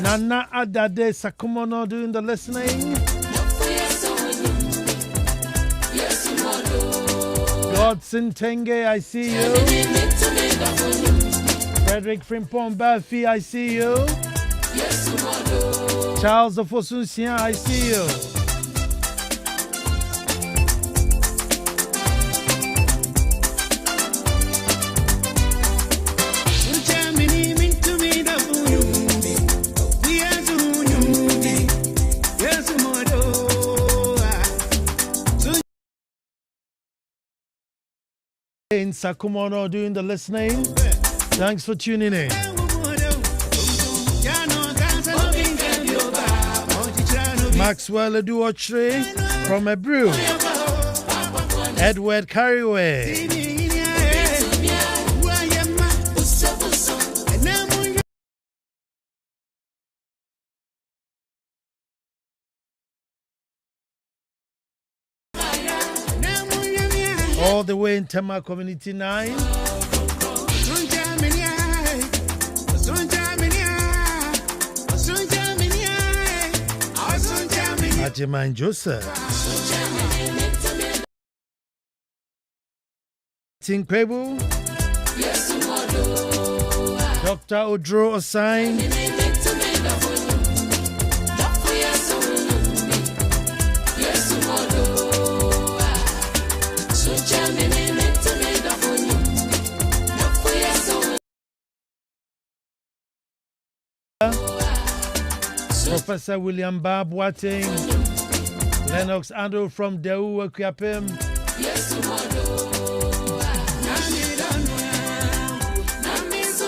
Nana Adade Sakumono doing the listening. Godson Tenge, I see you. Frederick Frimpong Bafi, I see you. Charles of Osunsian, I see you. Ansah Kwao doing the listening. Thanks for tuning in. Maxwell Eduochre from Ebrew. Edward Carriway. All the way in Tema Community 9. Ajiman Joseph. Tinkwebu. Dr. Odro Osai. Professor William Babwating, Lennox Ando from Deu Kwapem,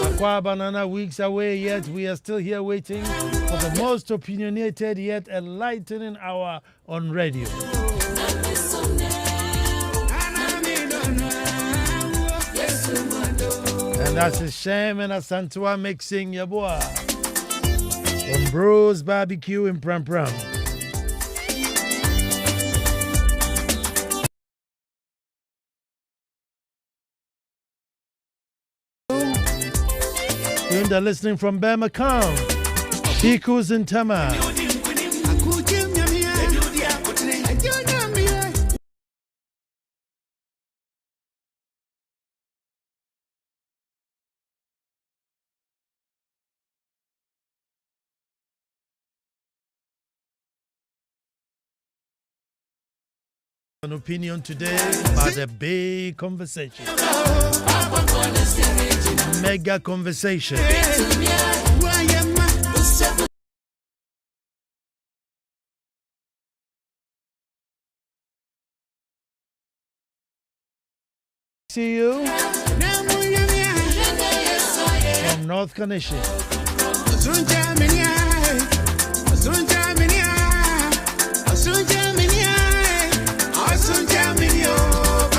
Akwa Banana weeks away, yet we are still here waiting for the most opinionated yet enlightening hour on radio. And that's a shame and a Santua mixing your boy. From Bros Barbecue in Pram Pram. Doing the listening from Bermacam. Pikus in Tama. An opinion today about a big conversation. Mega conversation. See you from North Kaneshie.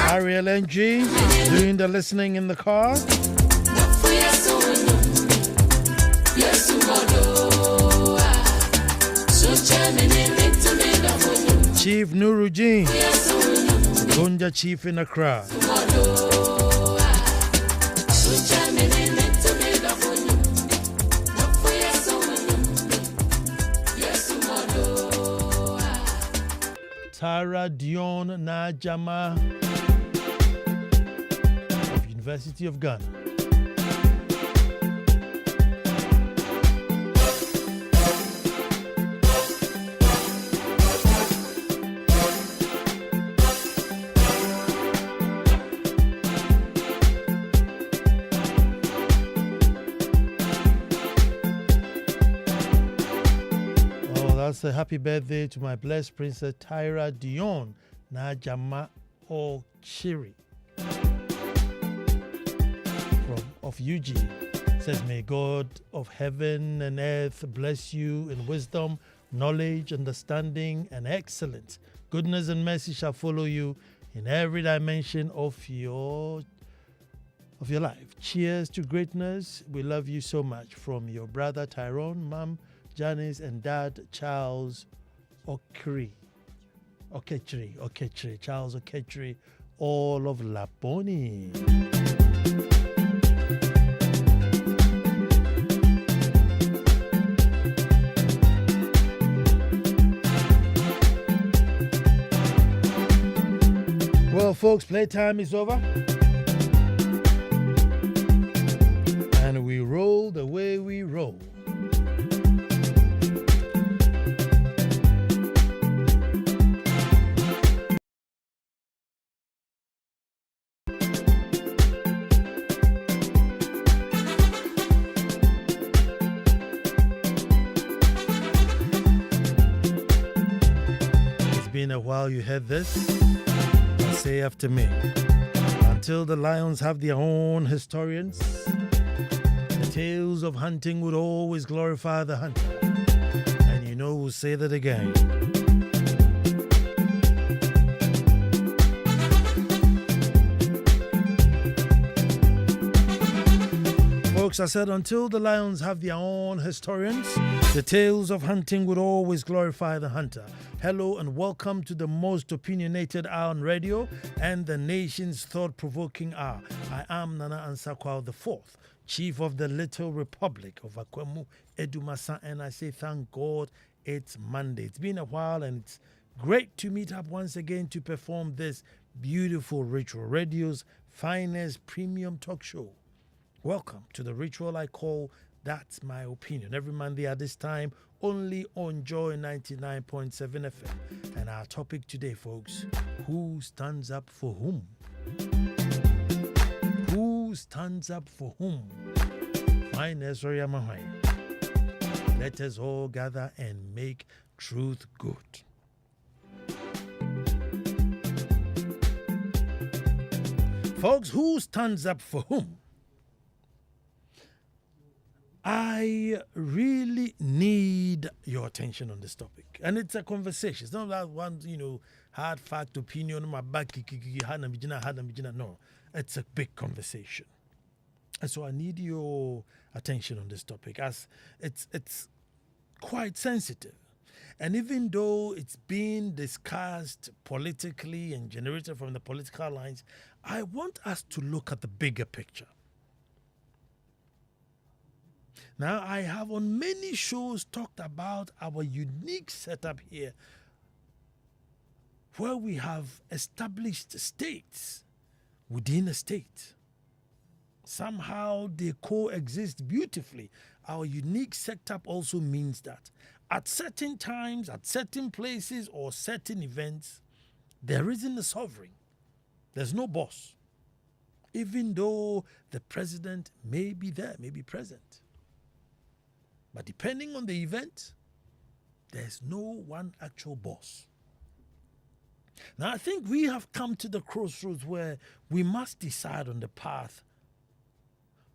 Ariel NG doing the listening in the car. Chief Nurujin, Gunja Chief in Accra. Tara Dion Najama of University of Ghana. That's a happy birthday to my blessed Princess Tyra Dion Najama Ochiri of UG. Says, may God of heaven and earth bless you in wisdom, knowledge, understanding, and excellence. Goodness and mercy shall follow you in every dimension of your life. Cheers to greatness. We love you so much. From your brother Tyrone, Mom Janice, and Dad Charles Oketri, Charles Oketri, all of Laponi. folks, playtime is over. And we roll the way we roll. It's been a while you heard this. Now say after me. Until the lions have their own historians, the tales of hunting would always glorify the hunter. And you know we'll say that again. Folks, I said until the lions have their own historians, the tales of hunting would always glorify the hunter. Hello and welcome to the most opinionated hour on radio and the nation's thought-provoking hour. I am Nana Ansah Kwao the Fourth, Chief of the Little Republic of Akwemu, Edumasa, and I say thank God it's Monday. It's been a while and it's great to meet up once again to perform this beautiful ritual, radio's finest premium talk show. Welcome to the ritual I call That's My Opinion. Every Monday at this time, only on Joy 99.7 FM. And our topic today, folks, who stands up for whom? Who stands up for whom? Let us all gather and make truth good. Folks, who stands up for whom? I really need your attention on this topic. And it's a conversation. It's not that one, hard fact opinion, my back, no. It's a big conversation. And so I need your attention on this topic as it's quite sensitive. And even though it's being discussed politically and generated from the political lines, I want us to look at the bigger picture. Now, I have on many shows talked about our unique setup here where we have established states within a state. Somehow they coexist beautifully. Our unique setup also means that at certain times, at certain places or certain events, there isn't a sovereign. There's no boss. Even though the president may be there, may be present. But depending on the event, there's no one actual boss. Now, I think we have come to the crossroads where we must decide on the path.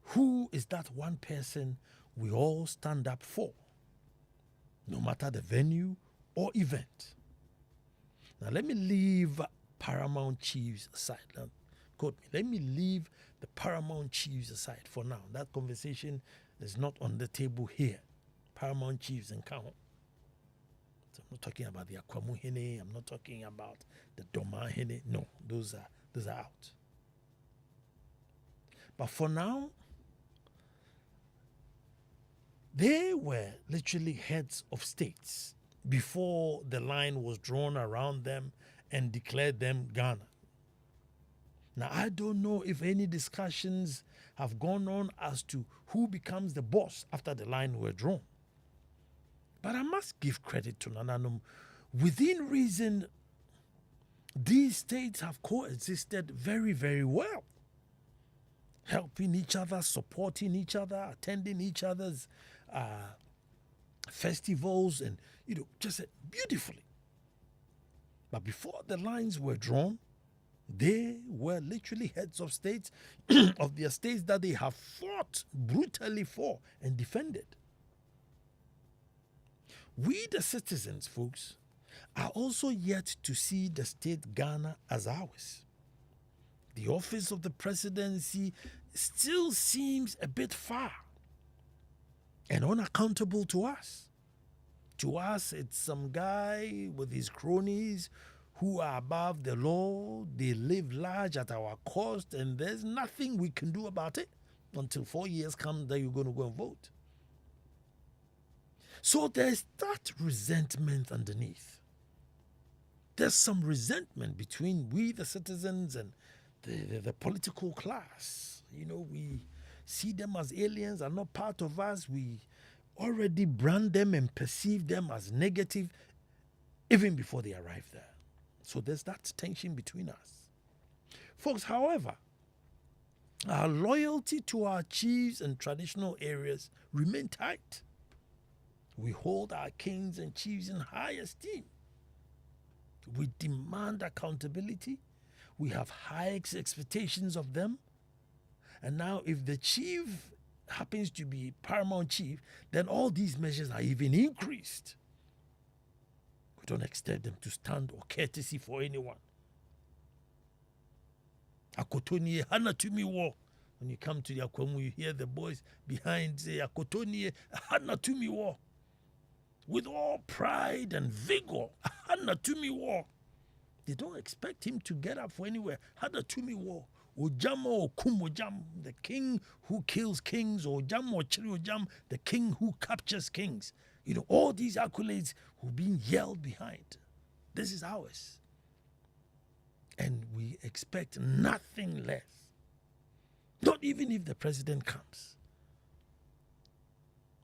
Who is that one person we all stand up for, no matter the venue or event? Now, let me leave paramount chiefs aside. Now, quote me. Let me leave the paramount chiefs aside for now. That conversation is not on the table here. Paramount chiefs and Kao. So I'm not talking about the Akwamu Hene. I'm not talking about the Doma Hene. No, those are out. But for now, they were literally heads of states before the line was drawn around them and declared them Ghana. Now, I don't know if any discussions have gone on as to who becomes the boss after the line were drawn. But I must give credit to Nananum. Within reason, these states have coexisted very, very well. Helping each other, supporting each other, attending each other's festivals, and, just beautifully. But before the lines were drawn, they were literally heads of states, of their states that they have fought brutally for and defended. We, the citizens, folks, are also yet to see the state Ghana as ours. The office of the presidency still seems a bit far and unaccountable to us. To us, it's some guy with his cronies who are above the law. They live large at our cost, and there's nothing we can do about it until 4 years come that you're going to go and vote. So there's that resentment underneath. there's some resentment between we, the citizens, and the political class. You know, we see them as aliens, are not part of us. We already brand them and perceive them as negative even before they arrive there. So there's that tension between us. Folks, however, our loyalty to our chiefs and traditional areas remain tight. We hold our kings and chiefs in high esteem. We demand accountability. We have high expectations of them. And now if the chief happens to be paramount chief, then all these measures are even increased. We don't expect them to stand or courtesy for anyone. Akotonie hana tumi wo. When you come to the Akwamu, you hear the boys behind say Akotonie hana tumi wo. With all pride and vigor, hana tumi wo. They don't expect him to get up for anywhere. Hana tumi wo. Ojam or kum ojam, the king who kills kings, or ojam or chiri ojam, the king who captures kings. You know, all these accolades who being yelled behind. This is ours. And we expect nothing less. Not even if the president comes.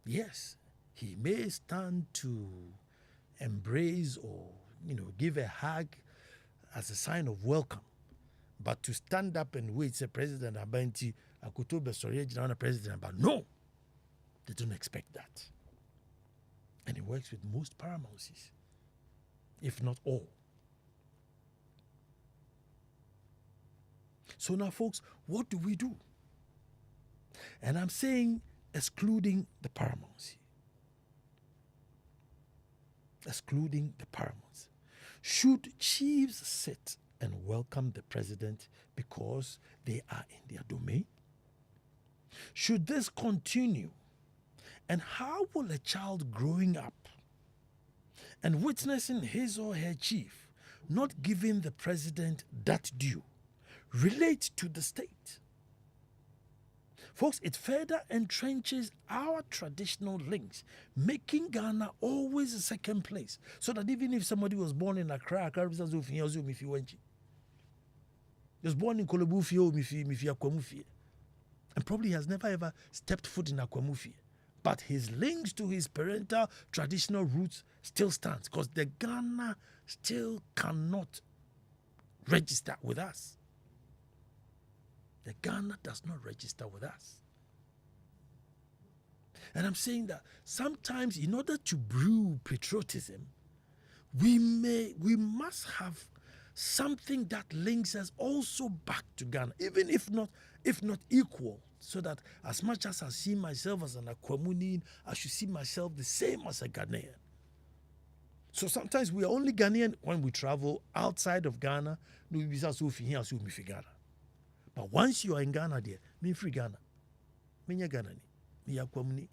Yes, he may stand to embrace or, give a hug as a sign of welcome. But to stand up and wait, say President Abanti, Akutobe Sorry, President, but no, they don't expect that. And it works with most paramountcies, if not all. So now, folks, what do we do? And I'm saying excluding the paramountcy. Excluding the paramountcy. Should chiefs sit and welcome the president because they are in their domain? Should this continue? And how will a child growing up and witnessing his or her chief not giving the president that due relate to the state? Folks, it further entrenches our traditional links, making Ghana always a second place. So that even if somebody was born in Accra, he was born in Kolebu, and probably has never ever stepped foot in Akwamu. But his links to his parental traditional roots still stands, because the Ghana still cannot register with us. The Ghana does not register with us. And I'm saying that sometimes in order to brew patriotism, we must have something that links us also back to Ghana, even if not equal, so that as much as I see myself as an Akwamunian, I should see myself the same as a Ghanaian. So sometimes we are only Ghanaian when we travel outside of Ghana. But once you are in Ghana, dear, me free Ghana. Me Ghana ni, me Akwamuni,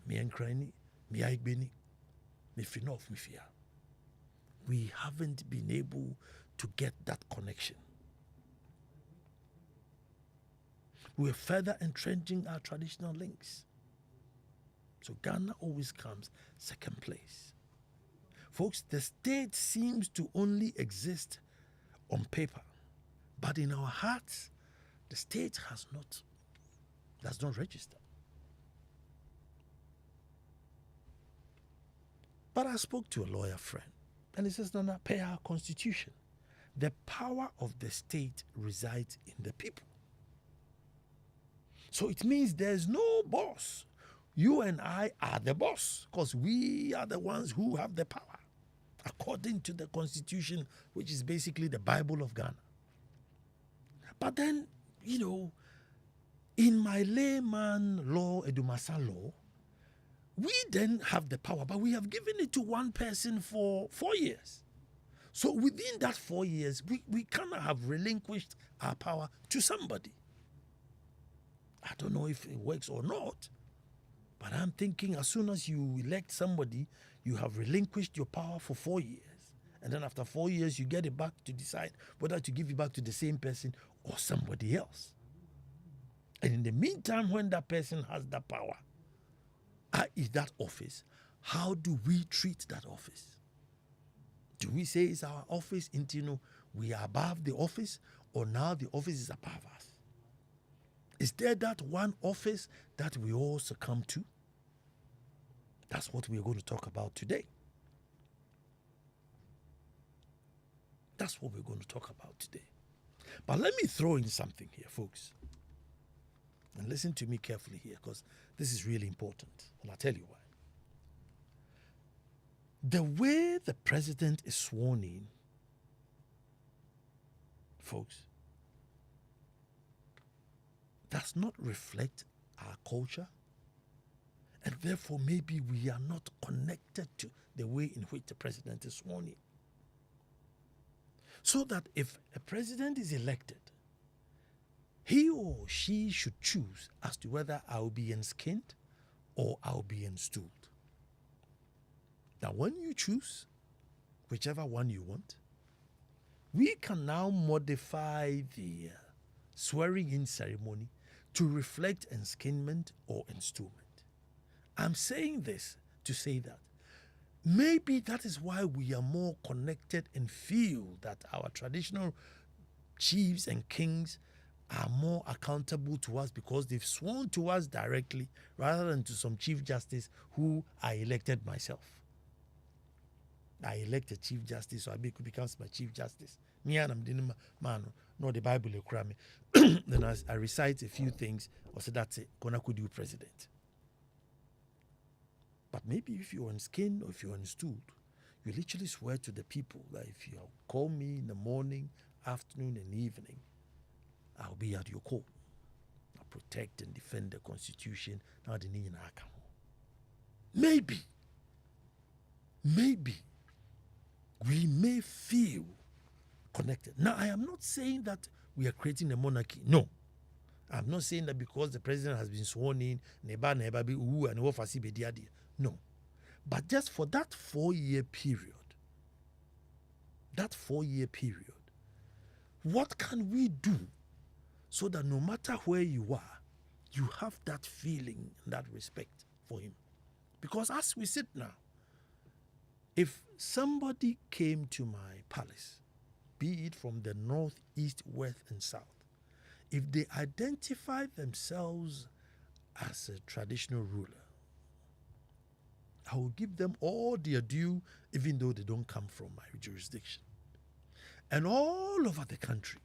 me Nkrani, me Aigbeni, me free North, me fear. We haven't been able to get that connection. We're further entrenching our traditional links. So Ghana always comes second place. Folks, the state seems to only exist on paper, but in our hearts, the state does not register. But I spoke to a lawyer friend, and he says, no, per our constitution, the power of the state resides in the people. So it means there's no boss. You and I are the boss, because we are the ones who have the power, according to the constitution, which is basically the Bible of Ghana. But then, in my layman law, Edumasa law, we then have the power, but we have given it to one person for 4 years. So within that 4 years, we cannot have relinquished our power to somebody. I don't know if it works or not, but I'm thinking as soon as you elect somebody, you have relinquished your power for 4 years. And then after 4 years, you get it back to decide whether to give it back to the same person or somebody else. And in the meantime, when that person has that power, is that office, how do we treat that office? Do we say it's our office until we are above the office, or now the office is above us? Is there that one office that we all succumb to? That's what we're going to talk about today. That's what we're going to talk about today. But let me throw in something here, folks. And listen to me carefully here, because this is really important. And I'll tell you why. The way the president is sworn in, folks, does not reflect our culture. And therefore, maybe we are not connected to the way in which the president is sworn in. So that if a president is elected, he or she should choose as to whether I will be enskinned or I will be installed. Now, when you choose whichever one you want, we can now modify the swearing-in ceremony to reflect enskinment or installment. I'm saying this to say that maybe that is why we are more connected and feel that our traditional chiefs and kings are more accountable to us because they've sworn to us directly rather than to some chief justice who I elected myself. I elect a chief justice, so I becomes my chief justice. Me and I'm man, no the Bible cry me. Then I recite a few things, or say that's it. Gonna could you president. But maybe if you're on skin or if you're on stool, you literally swear to the people that if you call me in the morning, afternoon, and evening, I'll be at your call. I'll protect and defend the Constitution. Now the need Maybe we may feel connected. Now, I am not saying that we are creating a monarchy. No. I'm not saying that because the president has been sworn in, no. But just for that 4-year period, what can we do so that no matter where you are, you have that feeling and that respect for him? Because as we sit now, if somebody came to my palace, be it from the north, east, west, and south, if they identify themselves as a traditional ruler, I will give them all their due, even though they don't come from my jurisdiction. And all over the country,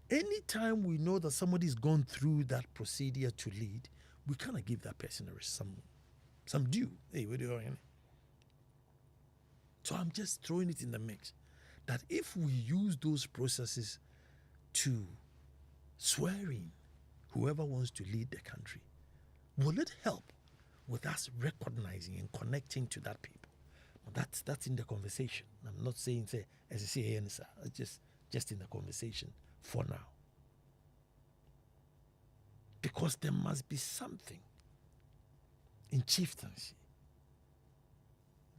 anytime we know that somebody's gone through that procedure to lead, we kind of give that person some due. Hey, what are you doing? So I'm just throwing it in the mix that if we use those processes to swear in whoever wants to lead the country, will it help with us recognizing and connecting to that people? Well, that's in the conversation. I'm not saying say as I say Ansah, just in the conversation for now. Because there must be something in chieftaincy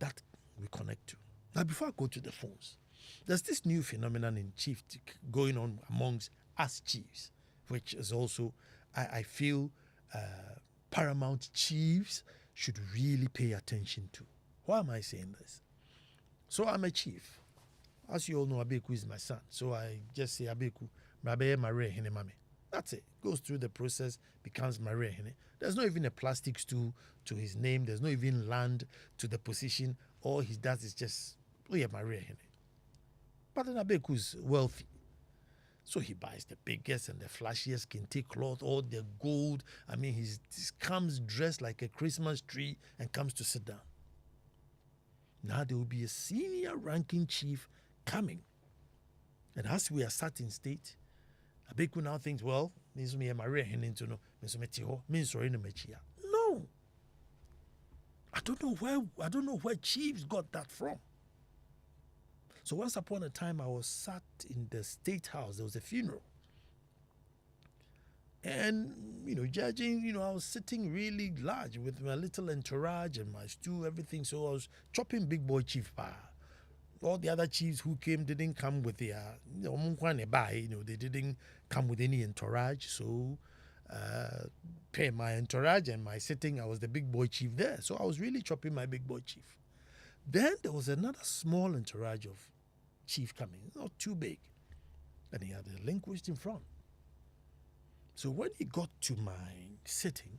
that we connect to. Now, before I go to the phones, there's this new phenomenon in chief going on amongst us chiefs, which is also, I feel, paramount chiefs should really pay attention to. Why am I saying this? So I'm a chief. As you all know, Abeku is my son. So I just say Abeku, Rabe Mare Hene Mame. That's it. Goes through the process, becomes Mare Hene. There's not even a plastic stool to his name. There's not even land to the position. All he does is just, oh yeah, Mare Hene. But then Abeku is wealthy. So he buys the biggest and the flashiest kente cloth, all the gold. I mean, he comes dressed like a Christmas tree and comes to sit down. Now there will be a senior ranking chief coming. And as we are sat in state, Abeku now thinks, well, no. I don't know where chiefs got that from. So once upon a time, I was sat in the State House. There was a funeral. And, judging, I was sitting really large with my little entourage and my stool, everything. So I was chopping big boy chief bar. All the other chiefs who came didn't come with their, they didn't come with any entourage. So, my entourage and my sitting, I was the big boy chief there. So I was really chopping my big boy chief. Then there was another small entourage of chief coming, not too big. And he had a linguist in front. So when he got to my sitting,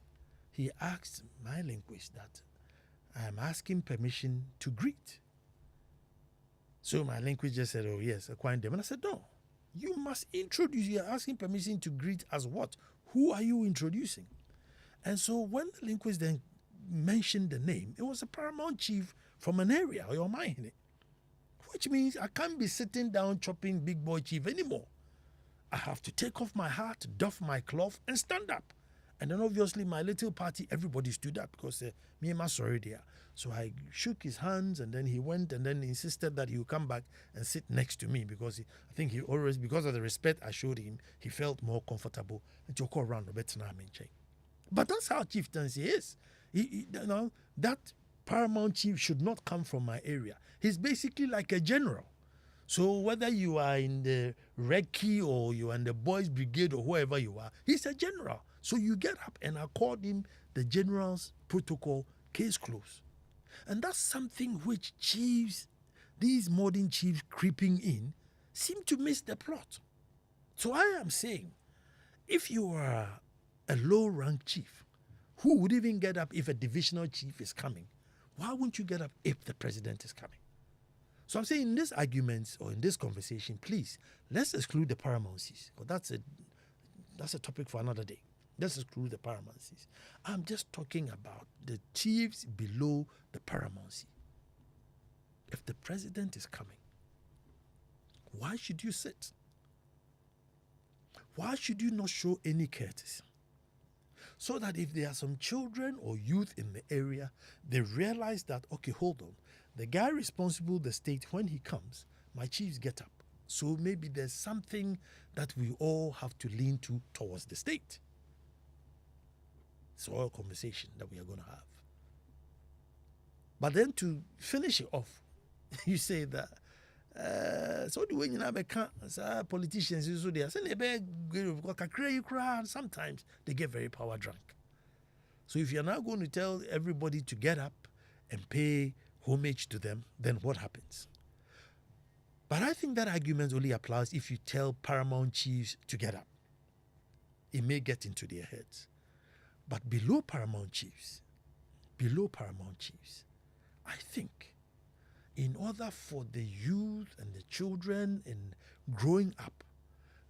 he asked my linguist that I am asking permission to greet. So my linguist just said, oh yes, acquaint them. And I said, no, you must introduce. You are asking permission to greet as what? Who are you introducing? And so when the linguist then mentioned the name, it was a paramount chief from an area, or your mind, which means I can't be sitting down chopping big boy chief anymore. I have to take off my hat, doff my cloth, and stand up. And then obviously my little party, everybody stood up because me and my sorry there. So I shook his hands, and then he went and then insisted that he would come back and sit next to me because I think he always, because of the respect I showed him, he felt more comfortable. And to call around the better. But that's how chieftaincy is. That paramount chief should not come from my area. He's basically like a general. So whether you are in the recce or you are in the boys brigade or whoever you are, he's a general. So you get up and accord him the general's protocol, case closed. And that's something which chiefs, these modern chiefs creeping in, seem to miss the plot. So I am saying, if you are a low-rank chief, who would even get up if a divisional chief is coming? Why wouldn't you get up if the president is coming? So I'm saying in this argument or in this conversation, please, let's exclude the paramountcies. Because that's a topic for another day. Let's exclude the paramountcies. I'm just talking about the chiefs below the paramountcy. If the president is coming, why should you sit? Why should you not show any courtesy? So that if there are some children or youth in the area, they realize that, okay, hold on. The guy responsible the state, when he comes, my chiefs get up. So maybe there's something that we all have to lean to towards the state. It's all a conversation that we are going to have. But then to finish it off, you say that so the way you know politicians so they are sometimes they get very power drunk. So if you're now going to tell everybody to get up and pay homage to them, then what happens? But I think that argument only applies if you tell paramount chiefs to get up. It may get into their heads. But below paramount chiefs, I think in order for the youth and the children in growing up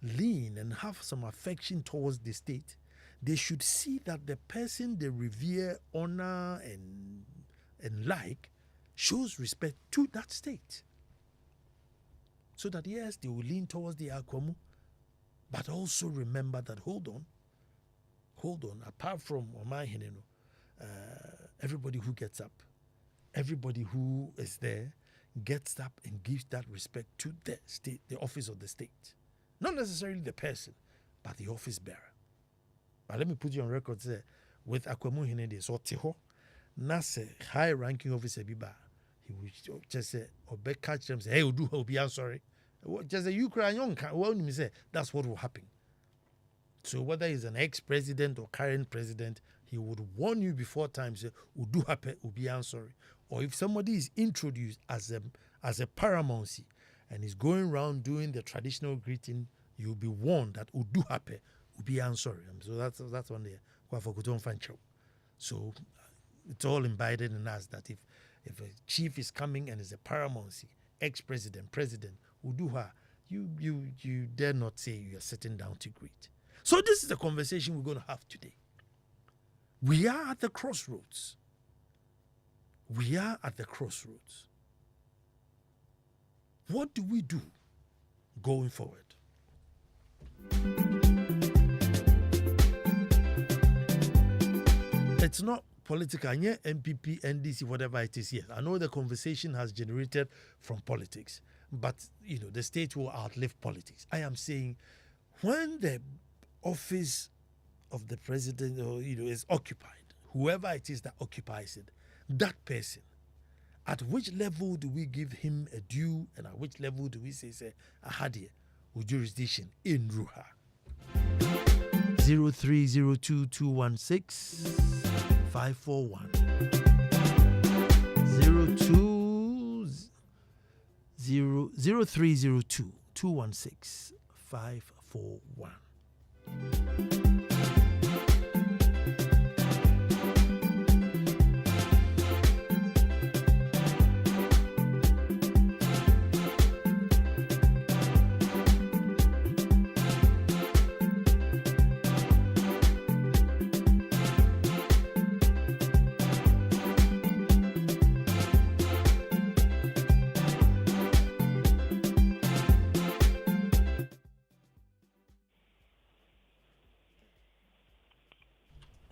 lean and have some affection towards the state, they should see that the person they revere, honor, and like shows respect to that state. So that yes, they will lean towards the Akwamu, but also remember that hold on, apart from everybody who gets up, everybody who is there gets up and gives that respect to the state, the office of the state. Not necessarily the person, but the office bearer. But let me put you on record there. With Akwamu Hinede, so Tiho, Nase, high-ranking officer Biba, he would just say, or back catch them, say, hey, I'll be sorry. Just a Ukrainian, say, that's what will happen. So whether he's an ex-president or current president, he would warn you before time, say, Udu hape, ubi sorry. Or if somebody is introduced as a paramountcy and is going around doing the traditional greeting, you'll be warned that Udu hape, ubi sorry. So that's one there. So it's all embedded in us that if a chief is coming and is a paramountcy, ex-president, president, Uduha, you dare not say you are sitting down to greet. So this is the conversation we're going to have today. We are at the crossroads. What do we do going forward? It's not political, yeah, MPP, NDC, whatever it is. Yes, I know the conversation has generated from politics, but the state will outlive politics. I am saying when the office of the president is occupied, whoever it is that occupies it, that person, at which level do we give him a due and at which level do we say a hadie with jurisdiction in Ruha? 0302216541 02 0302 216 541.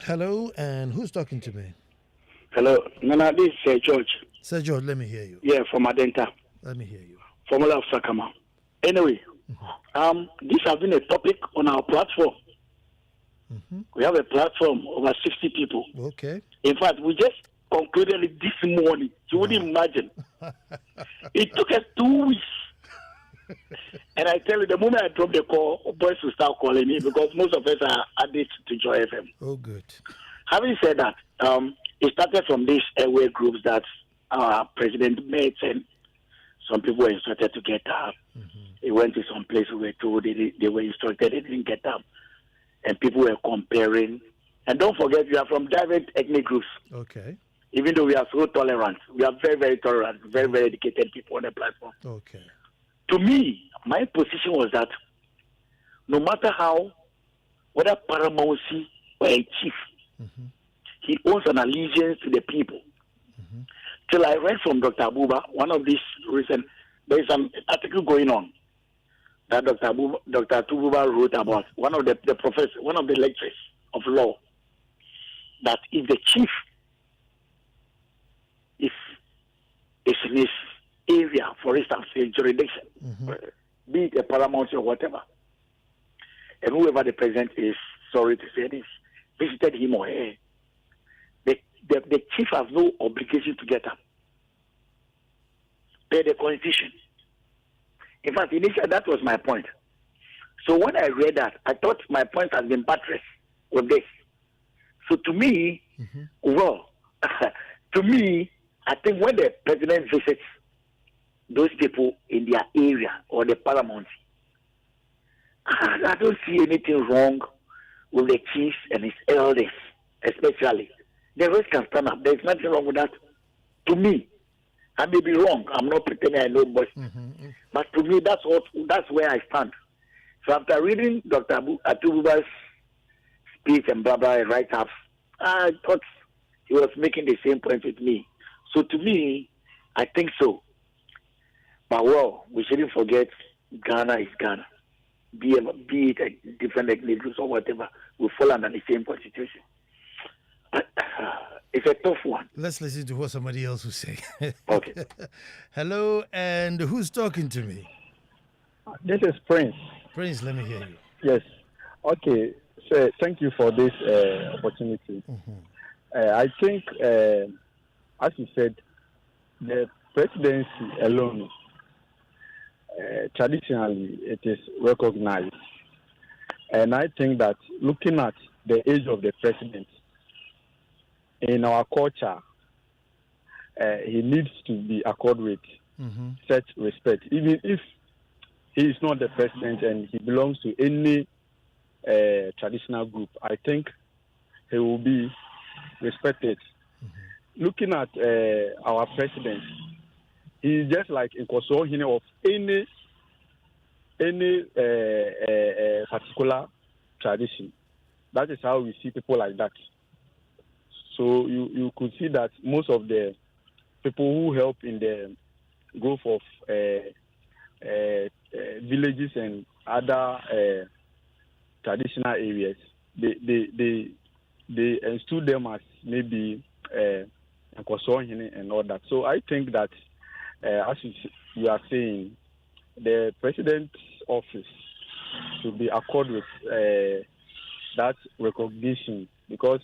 Hello, and who's talking to me? Hello, Nana, this is George. Sir George, let me hear you. Yeah, from Adenta. Let me hear you. Formula of Sakama. Anyway, this has been a topic on our platform. We have a platform over 60 people. Okay. In fact, we just concluded it this morning. You wouldn't imagine. It took us 2 weeks. And I tell you, the moment I drop the call, boys will start calling me because most of us are addicted to Joy FM. Oh, good. Having said that, it started from these airway groups that our president made, and some people were instructed to get up. They went to some place we were told they were instructed, they didn't get up. And people were comparing. And don't forget, we are from diverse ethnic groups. Okay. Even though we are so tolerant, we are very, very tolerant, very, very educated people on the platform. Okay. To me, my position was that no matter how, whether paramountcy or a chief, he owns an allegiance to the people. Till I read from Dr. Abuba, one of these recent, there is an article going on that Dr. Tububa wrote about one of the professors, one of the lecturers of law, that if the chief is in his area, for instance, a jurisdiction, be it a paramount or whatever, and whoever the president is, sorry to say this, visited him or her, the chief has no obligation to get up. Per the constitution. In fact, initially that was my point. So when I read that, I thought my point has been buttressed with this. So to me, to me, I think when the president visits those people in their area or the paramount, I don't see anything wrong with the chiefs and his elders, especially. The rest can stand up. There's nothing wrong with that. To me, I may be wrong. I'm not pretending I know, but to me, that's where I stand. So after reading Dr. Atububa's speech and blah blah write-ups, I thought he was making the same point with me. So to me, I think so. But we shouldn't forget Ghana is Ghana. Be it a different ethnic groups or whatever, we fall under the same constitution. It's a tough one. Let's listen to what somebody else will say. Okay. Hello, and who's talking to me? This is Prince. Prince, let me hear you. Yes. Okay. So thank you for this opportunity. I think, as you said, the presidency alone, traditionally, it is recognized. And I think that looking at the age of the president, in our culture, he needs to be accorded with such respect. Even if he is not the president and he belongs to any traditional group, I think he will be respected. Looking at our president, he is just like in Kosovo of any particular tradition. That is how we see people like that. So you could see that most of the people who help in the growth of villages and other traditional areas, they instill them as maybe and all that. So I think that, as you are saying, the president's office should be accorded with that recognition because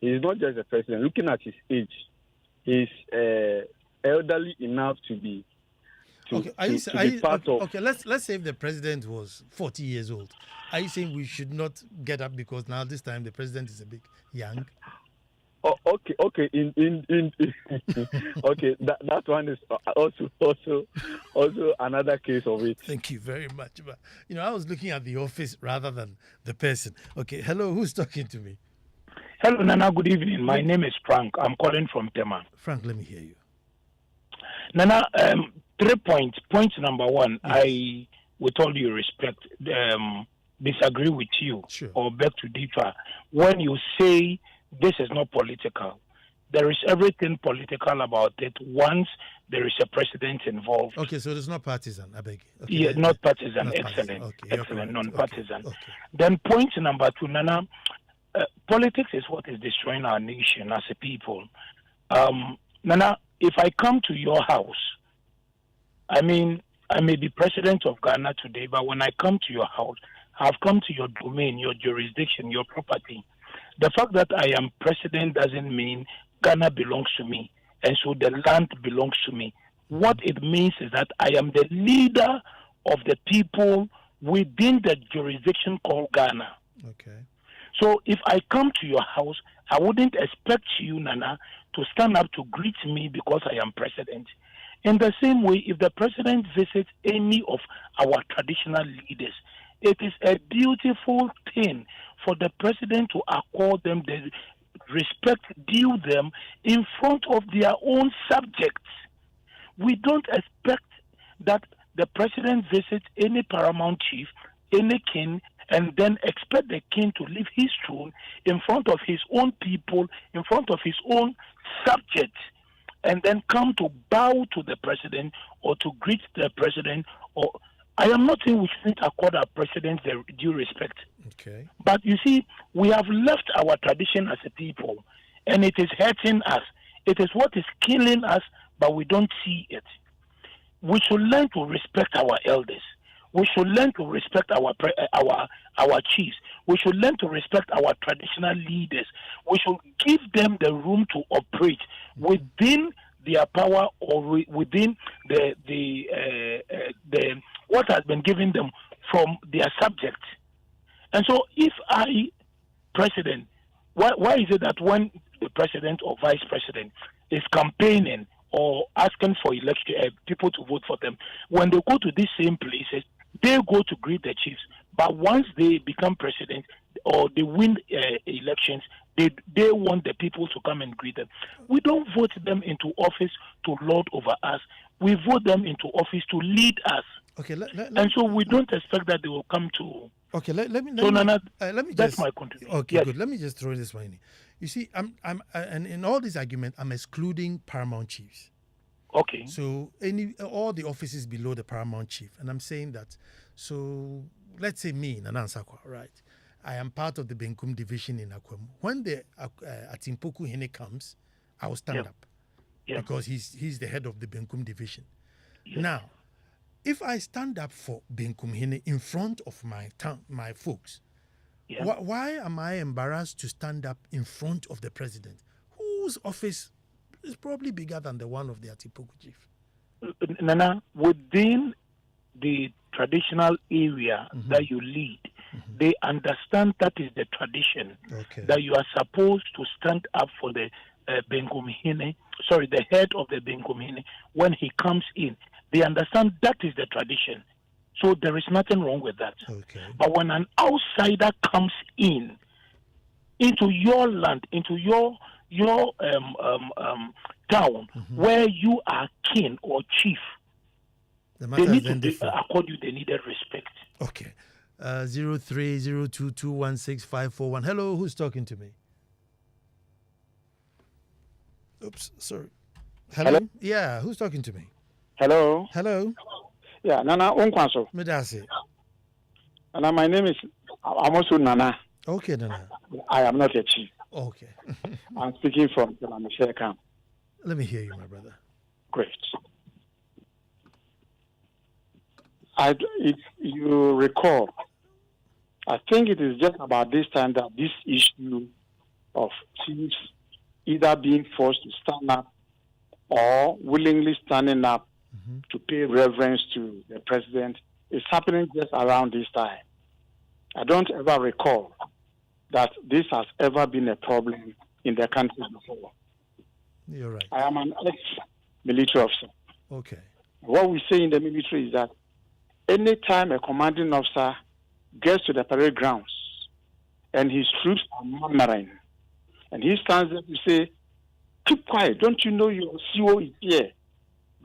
he is not just a president. Looking at his age, he's elderly enough to be part of. Okay, let's say if the president was 40 years old, are you saying we should not get up because now this time the president is a bit young? Oh, okay. In okay. That one is also another case of it. Thank you very much. But I was looking at the office rather than the person. Okay, hello, who's talking to me? Hello, Nana. Good evening. My name is Frank. I'm calling from Tema. Frank, let me hear you. Nana, 3 points. Point number one, Yes. I, with all due respect, disagree with you Sure. or beg to differ when you say this is not political. There is everything political about it once there is a president involved. Okay, so it's not partisan, I beg you. Okay, Yeah, not partisan. not Excellent. partisan. Okay, you're Excellent. correct. Non-partisan. Okay. Then point number two, Nana, politics is what is destroying our nation as a people. Nana, if I come to your house, I mean, I may be president of Ghana today, but when I come to your house, I've come to your domain, your jurisdiction, your property. The fact that I am president doesn't mean Ghana belongs to me, and so the land belongs to me. What it means is that I am the leader of the people within the jurisdiction called Ghana. Okay. So if I come to your house, I wouldn't expect you, Nana, to stand up to greet me because I am president. In the same way, if the president visits any of our traditional leaders, it is a beautiful thing for the president to accord them the respect due them in front of their own subjects. We don't expect that the president visits any paramount chief, any king, and then expect the king to leave his throne in front of his own people, in front of his own subjects, and then come to bow to the president or to greet the president. Or I am not saying we shouldn't accord our president the due respect. Okay. But you see, we have left our tradition as a people, and it is hurting us. It is what is killing us, but we don't see it. We should learn to respect our elders. We should learn to respect our chiefs. We should learn to respect our traditional leaders. We should give them the room to operate within their power or within the what has been given them from their subjects. And so, if president, why is it that when the president or vice president is campaigning or asking for election people to vote for them, when they go to these same places, they go to greet the chiefs. But once they become president or they win elections, they want the people to come and greet them. We don't vote them into office to lord over us. We vote them into office to lead us. Okay. And so we don't expect that they will come to. Okay. Let me. Nana, that's just, my contribution. Okay. Yes. Good. Let me just throw this one in. You see, and in all this argument, I'm excluding paramount chiefs. Okay. So all the offices below the paramount chief, and I'm saying that. So let's say me, Ansah Kwao, right? I am part of the Benkum division in Akwemu. When the Atimpoku Hene comes, I will stand up because he's the head of the Benkum division. Now, if I stand up for Benkum Hene in front of my folks, why am I embarrassed to stand up in front of the president, whose office is probably bigger than the one of the Atimpoku chief? Nana, within the traditional area that you lead, they understand that is the tradition, that you are supposed to stand up for the the head of the Benkum Hene when he comes in. They understand that is the tradition. So there is nothing wrong with that. Okay. But when an outsider comes in into your land, into your town where you are king or chief, they need to accord you the needed respect. Okay. 0302216541. Hello, who's talking to me? Oops, sorry. Hello? Yeah, who's talking to me? Hello. Yeah, Nana Onkwaso. Medase. Nana, my name is Amosu Nana. Okay, Nana. I am not a chief. Okay. I'm speaking from the camp. Let me hear you, my brother. Great. If you recall, I think it is just about this time that this issue of chiefs either being forced to stand up or willingly standing up to pay reverence to the president is happening just around this time. I don't ever recall that this has ever been a problem in the country before. You're right. I am an ex-military officer. Okay. What we say in the military is that anytime a commanding officer gets to the parade grounds and his troops are murmuring, and he stands there to say, keep quiet, don't you know your CO is here?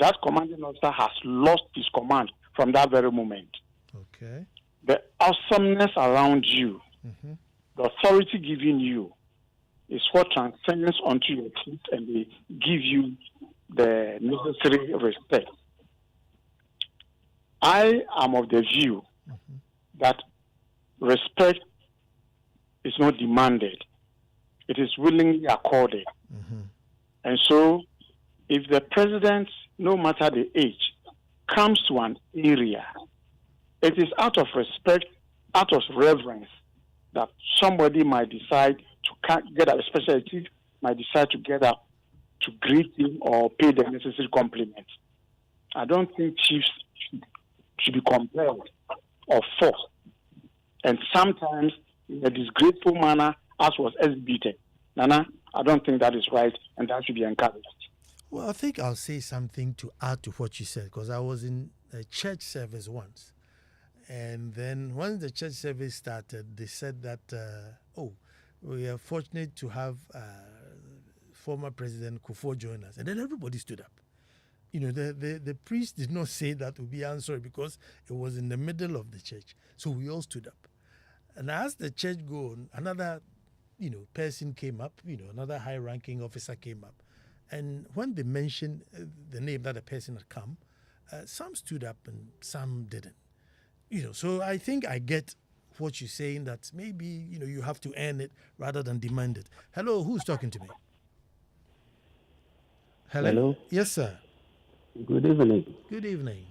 That commanding officer has lost his command from that very moment. Okay. The awesomeness around you, the authority given you, is what transcends onto your troops and they give you the necessary respect. I am of the view that respect is not demanded. It is willingly accorded. And so, if the president, no matter the age, comes to an area, it is out of respect, out of reverence, that somebody might decide to get up, especially a chief might decide to get up to greet him or pay the necessary compliments. I don't think chiefs should be compelled or forced. And sometimes in a disgraceful manner, as was exhibited. Nana, I don't think that is right, and that should be encouraged. Well, I think I'll say something to add to what you said, because I was in a church service once. And then once the church service started, they said that, we are fortunate to have former President Kufuor join us. And then everybody stood up. You know, the priest did not say that would be answered because it was in the middle of the church. So we all stood up. And as the church go on, another, person came up, another high-ranking officer came up. And when they mentioned the name that the person had come, some stood up and some didn't. So I think I get what you're saying, that maybe, you have to earn it rather than demand it. Hello, who's talking to me? Hello? Yes, sir. Good evening. Good evening.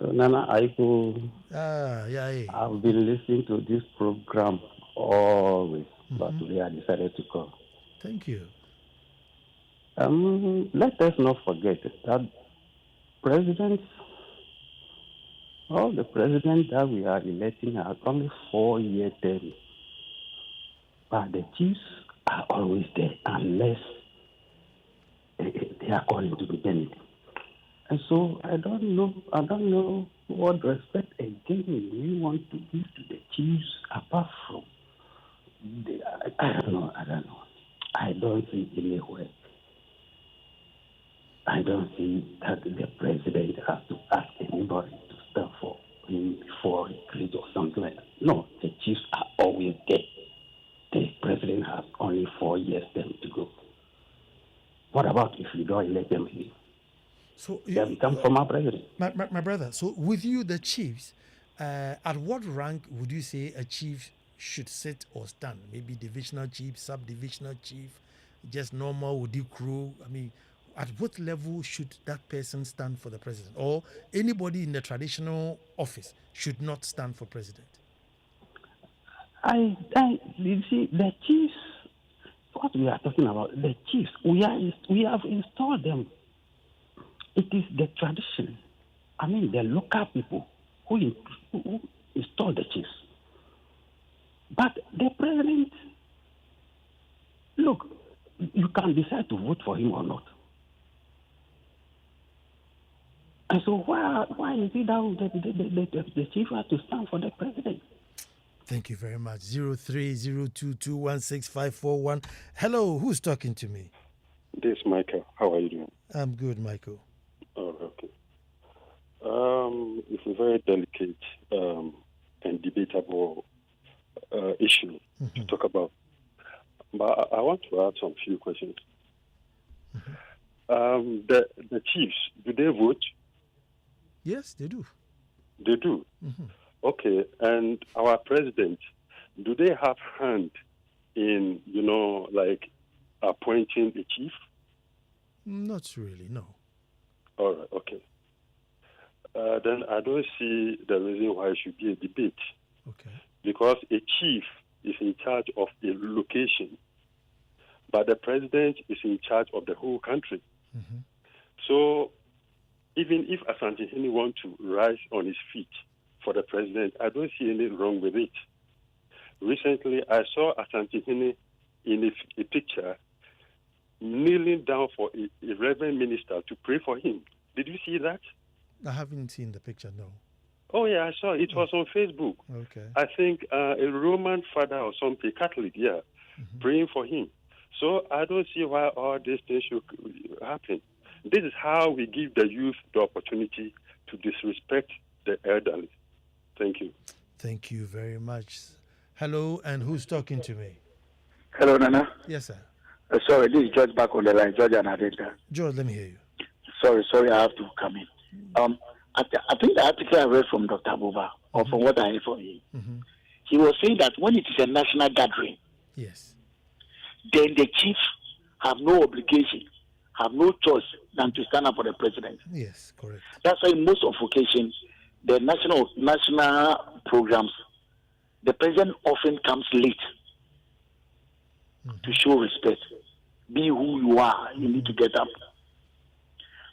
Nana Aiko. Yeah. I've been listening to this program always, but today I decided to call. Thank you. Let us not forget that all the presidents that we are electing are only 4-year terms. But the chiefs are always there unless they are called into the benefit. And so I don't know what respect again we want to give to the chiefs apart from I don't know. I don't see anywhere. I don't see that the president has to ask anybody to stand for him before he agrees or something like that. No, the chiefs are always there. The president has only 4 years term to go. What about if you don't elect them again? So they become former president. My brother, so with you, the chiefs, at what rank would you say a chief should sit or stand? Maybe divisional chief, sub-divisional chief, just normal, would you crew? I mean, at what level should that person stand for the president? Or anybody in the traditional office should not stand for president? You see, the chiefs, what we are talking about, the chiefs, we have installed them. It is the tradition. I mean, the local people who install the chiefs. But the president, look, you can decide to vote for him or not. And so why is it that the chief has to stand for the president? Thank you very much. 0302216541. Hello, who's talking to me? This is Michael. How are you doing? I'm good, Michael. Oh, okay. It's a very delicate and debatable issue to talk about. But I want to ask some few questions. The chiefs, do they vote? Yes, they do. They do? Okay. And our president, do they have hand in, appointing a chief? Not really, no. All right, okay. Then I don't see the reason why it should be a debate. Okay. Because a chief is in charge of a location, but the president is in charge of the whole country. So even if Asante Hene wants to rise on his feet for the president, I don't see anything wrong with it. Recently, I saw Asante Hene in a picture kneeling down for a reverend minister to pray for him. Did you see that? I haven't seen the picture, no. Oh, yeah, I saw it. It was on Facebook. Okay. I think a Roman father or something, Catholic, praying for him. So I don't see why all these things should happen. This is how we give the youth the opportunity to disrespect the elderly. Thank you. Thank you very much. Hello, and who's talking to me? Hello, Nana. Yes, sir. Sorry, this is George back on the line. George and Adeta. George, let me hear you. Sorry, I have to come in. I think the article I read from Dr. Abuba, or from what I heard from him, he was saying that when it is a national gathering, yes, then the chiefs have no obligation, have no choice than to stand up for the president. Yes, correct. That's why in most of occasions, the national programs, the president often comes late to show respect. Be who you are, you need to get up.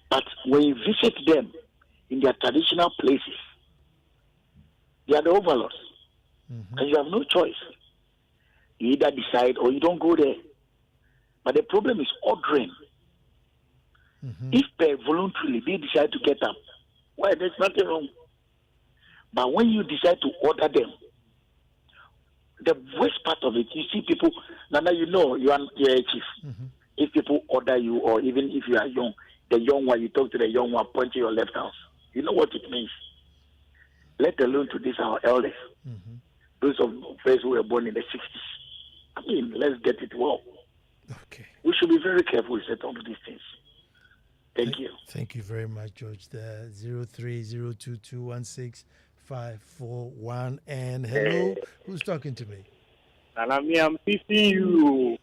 But when you visit them in their traditional places, they are the overlords. And you have no choice. You either decide or you don't go there. But the problem is ordering. If voluntarily they decide to get up, well, there's nothing wrong. But when you decide to order them, the worst part of it, you see people, Nana, you're a chief. If people order you, or even if you are young, the young one, you talk to the young one, point to your left house. You know what it means. Let alone to this, our elders. Those of us who were born in the 60s. I mean, let's get it well. Okay. We should be very careful with all of these things. Thank you. Thank you very much, George. The 0302216541. And hello, who's talking to me? And I'm pissing you.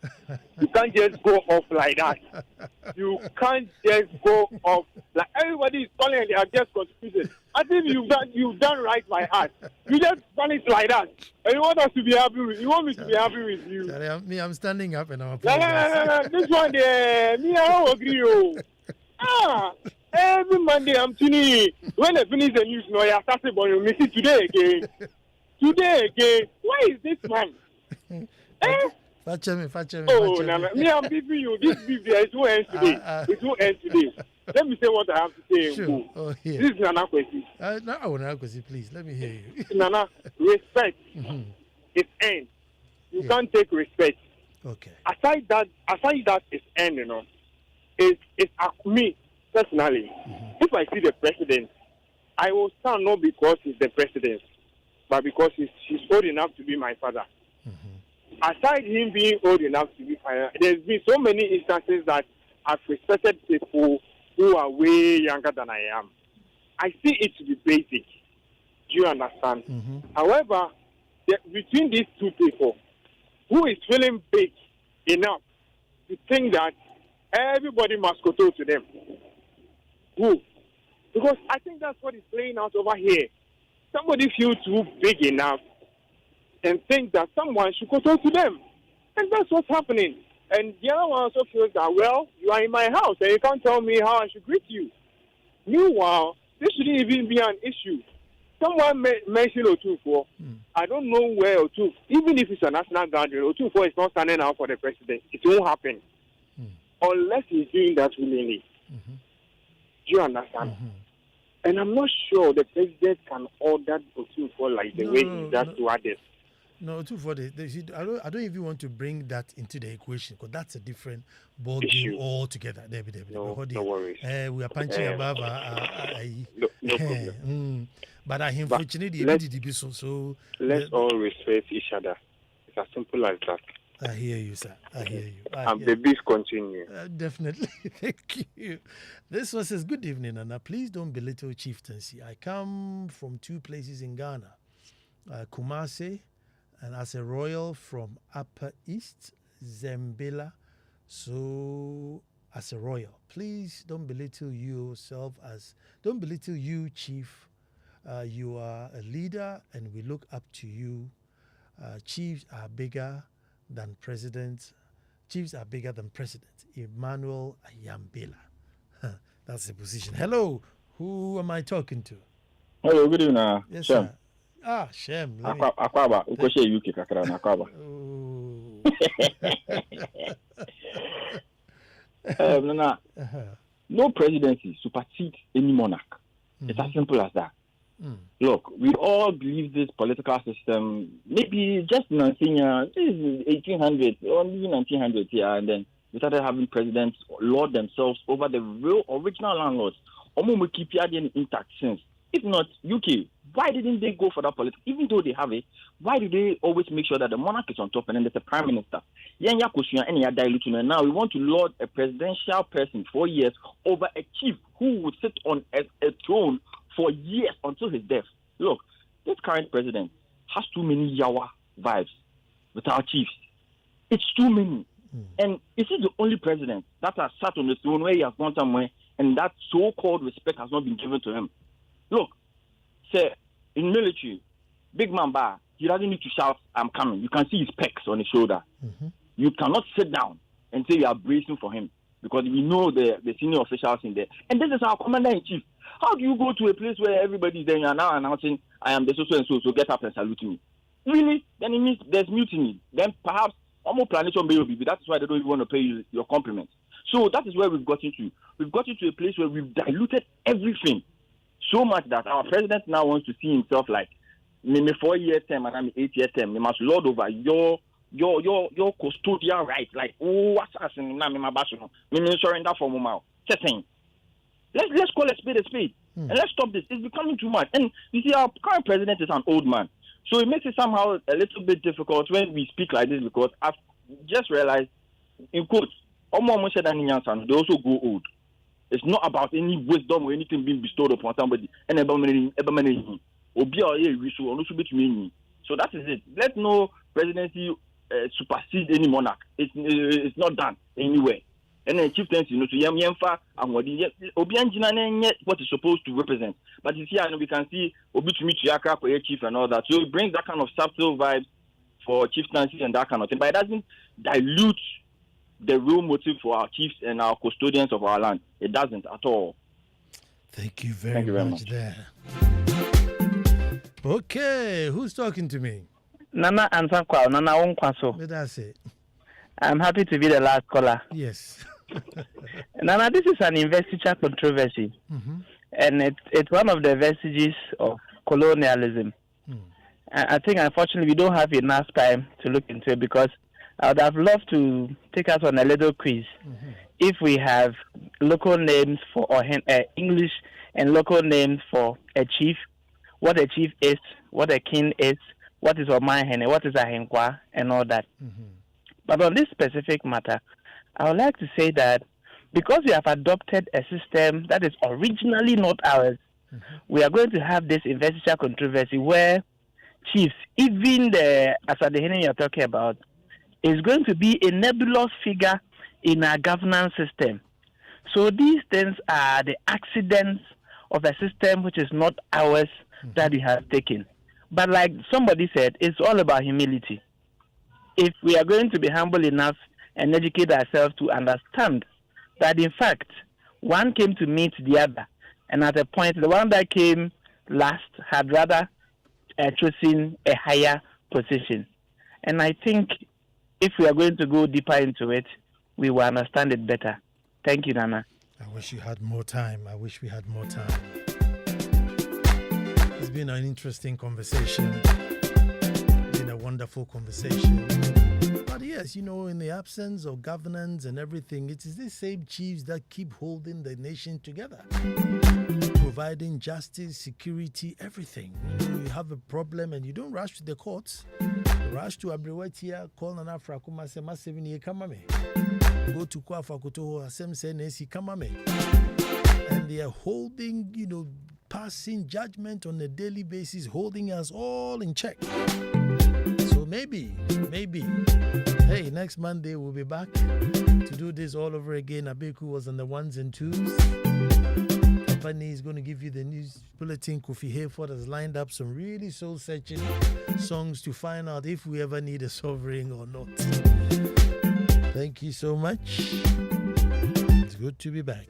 You can't just go off like that. You can't just go off like everybody is calling and they are just confused. I think you've done right by heart. You just punish like that. And you want us to be happy with you. Want me to be happy with you. Sorry, I'm standing up and I'm No. This one there, me, I don't agree. Every Monday I'm tuning in. When I finish the news, no, I start saying, you miss it today again. Why is this man? Fetch me. Me, I'm beefing you. This beef there is no end today. It's no end today. Let me say what I have to say. Sure. Oh, yeah. This is Nana Kwesi. No, Nana Kwesi, please, let me hear you. Nana, respect is end. You can't take respect. Okay. Aside that is end, It's me, personally. If I see the president, I will stand not because he's the president, but because he's old enough to be my father. Aside him being old enough to be my father, there's been so many instances that I've respected people who are way younger than I am. I see it to be basic. Do you understand? However, between these two people, who is feeling big enough to think that everybody must go to them? Who? Because I think that's what is playing out over here. Somebody feels too big enough and think that someone should go to them. And that's what's happening. And the other one also feels that, well, you are in my house and you can't tell me how I should greet you. Meanwhile, this shouldn't even be an issue. Someone mentioned Otufo. I don't know where Otufo, even if it's a national gathering, Otufo is not standing out for the president. It won't happen. Unless he's doing that willingly. Do you understand? And I'm not sure the president can order Otufo like the way he does to others. No, I don't even want to bring that into the equation because that's a different ball game altogether. No worries. We are punching above. No problem. But I unfortunately, so let's all respect each other. It's as simple as that. I hear you, sir. I hear you. And the beef continue. Definitely. Thank you. This was a good evening, and please don't belittle chieftaincy. I come from two places in Ghana, Kumasi, and as a royal from Upper East, Zambela. So, as a royal, please don't belittle don't belittle you, chief. You are a leader, and we look up to you. Chiefs are bigger than presidents. Chiefs are bigger than presidents. Emmanuel Ayambela. That's the position. Hello, who am I talking to? Hello, good evening. Yes, sir. Shame. Akwaba, ukoshe UK kakra na Akwaba. No presidency supersedes any monarch. It's as simple as that. Look, we all believe this political system, maybe just in 1800s or even 1900s here, and then we started having presidents lord themselves over the real original landlords. Omo keep it intact since. If not, UK, why didn't they go for that politics? Even though they have it, why do they always make sure that the monarch is on top and then there's a prime minister? Now we want to lord a presidential person for years over a chief who would sit on a throne for years until his death. Look, this current president has too many Yawa vibes with our chiefs. It's too many. And is he the only president that has sat on the throne where he has gone somewhere and that so-called respect has not been given to him? Look, say, in military, big man bar, he doesn't need to shout, I'm coming. You can see his pecs on his shoulder. You cannot sit down and say you are bracing for him because we know the senior officials in there. And this is our commander-in-chief. How do you go to a place where everybody is there and you are now announcing, I am the so-and-so, so get up and salute me? Really? Then it means there's mutiny. Then perhaps almost plantation baby. That's why they don't even want to pay you your compliments. So that is where we've gotten to. We've gotten to a place where we've diluted everything so much that our president now wants to see himself like, maybe 4-year term and I'm 8-year term. He must lord over your custodial right. Like, what's happening now? Me surrender for Mumau. Let's call a spade. And let's stop this. It's becoming too much. And you see, our current president is an old man. So it makes it somehow a little bit difficult when we speak like this because I've just realized, in quotes, they also go old. It's not about any wisdom or anything being bestowed upon somebody. So that is it. Let no presidency supersede any monarch. It's not done anywhere. And then chieftains, to Yamfa and what is supposed to represent. But you see, I know we can see Obi to meet Yaka for chief and all that. So it brings that kind of subtle vibes for chieftaincy and that kind of thing. But it doesn't dilute the real motive for our chiefs and our custodians of our land. It doesn't at all. Thank you very much there. Okay, who's talking to me? Nana Ansah Kwao, Nana Onkwaso. What did I say? I'm happy to be the last caller. Yes. Nana, this is an investiture controversy. And it's one of the vestiges of colonialism. I think, unfortunately, we don't have enough time to look into it because I would have loved to take us on a little quiz. If we have local names for English and local names for a chief, what a chief is, what a king is, what is Omahene, what is Ahenkwa, and all that. But on this specific matter, I would like to say that because we have adopted a system that is originally not ours, we are going to have this investiture controversy where chiefs, even the Asadehene you're talking about, is going to be a nebulous figure in our governance system. So these things are the accidents of a system which is not ours that we have taken. But like somebody said, it's all about humility. If we are going to be humble enough and educate ourselves to understand that in fact, one came to meet the other, and at a point, the one that came last had rather chosen a higher position. And I think if we are going to go deeper into it, we will understand it better. Thank you, Nana. I wish you had more time. I wish we had more time. It's been an interesting conversation. It's been a wonderful conversation. But yes, in the absence of governance and everything, it is these same chiefs that keep holding the nation together, providing justice, security, everything. You have a problem and you don't rush to the courts. You rush to Abriwetia, call Nana Frakuma, say, "Masevini Kamame." Go to Kwafa Koto, Asem Senesi Kamame. And they are holding, passing judgment on a daily basis, holding us all in check. So maybe, hey, next Monday we'll be back to do this all over again. Abeku was on the 1s and 2s. Company is going to give you the news bulletin. Kofi Hayford has lined up some really soul-searching songs to find out if we ever need a sovereign or not. Thank you so much. It's good to be back.